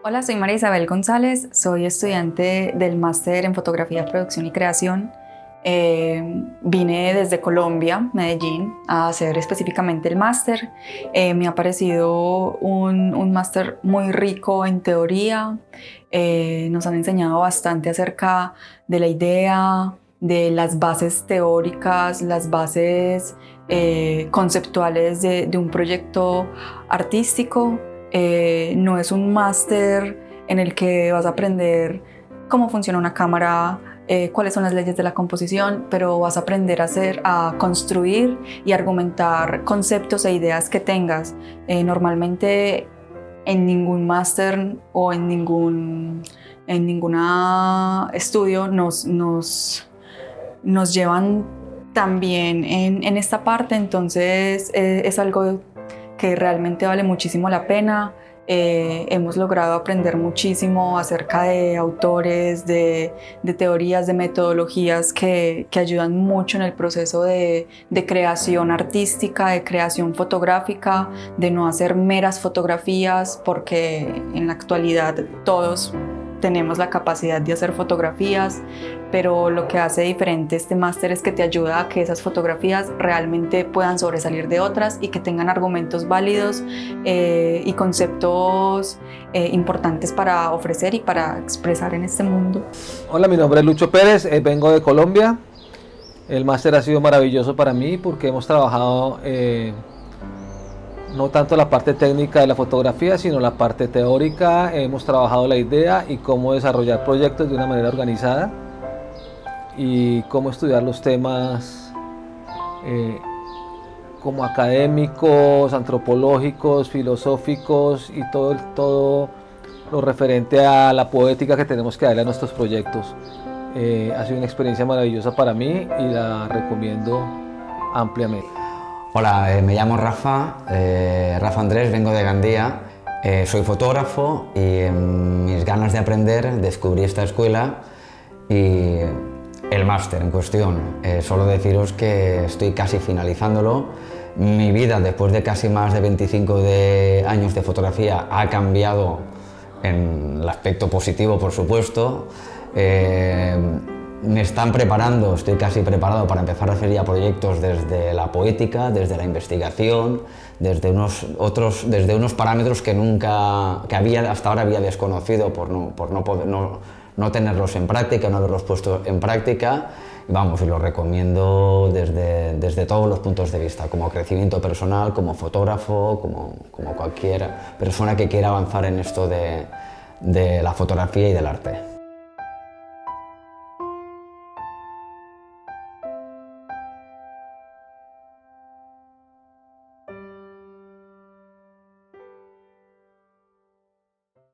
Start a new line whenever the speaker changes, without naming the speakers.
Hola, soy María Isabel González, soy estudiante del máster en fotografía, producción y creación. Vine desde Colombia, Medellín, a hacer específicamente el máster. Me ha parecido un máster muy rico en teoría. Nos han enseñado bastante acerca de la idea, de las bases teóricas, las bases conceptuales de un proyecto artístico. No es un máster en el que vas a aprender cómo funciona una cámara, cuáles son las leyes de la composición, pero vas a aprender a construir y argumentar conceptos e ideas que tengas. Normalmente en ningún máster o en ninguna estudio nos llevan tan bien en esta parte, entonces es algo que realmente vale muchísimo la pena. Hemos logrado aprender muchísimo acerca de autores, de teorías, de metodologías que ayudan mucho en el proceso de creación artística, de creación fotográfica, de no hacer meras fotografías, porque en la actualidad todos tenemos la capacidad de hacer fotografías, pero lo que hace diferente este máster es que te ayuda a que esas fotografías realmente puedan sobresalir de otras y que tengan argumentos válidos y conceptos importantes para ofrecer y para expresar en este mundo.
Hola, mi nombre es Lucho Pérez, vengo de Colombia. El máster ha sido maravilloso para mí porque hemos trabajado no tanto la parte técnica de la fotografía, sino la parte teórica. Hemos trabajado la idea y cómo desarrollar proyectos de una manera organizada y cómo estudiar los temas como académicos, antropológicos, filosóficos y todo lo referente a la poética que tenemos que darle a nuestros proyectos. Ha sido una experiencia maravillosa para mí y la recomiendo ampliamente.
Hola, me llamo Rafa Andrés, vengo de Gandía, soy fotógrafo y en mis ganas de aprender descubrí esta escuela y el máster en cuestión. Solo deciros que estoy casi finalizándolo. Mi vida, después de casi más de 25 años de fotografía, ha cambiado en el aspecto positivo, por supuesto. Me están preparando, estoy casi preparado para empezar a hacer ya proyectos desde la poética, desde la investigación, desde unos parámetros que hasta ahora había desconocido por no tenerlos en práctica, no haberlos puesto en práctica. Vamos, y lo recomiendo desde todos los puntos de vista, como crecimiento personal, como fotógrafo, como cualquier persona que quiera avanzar en esto de la fotografía y del arte.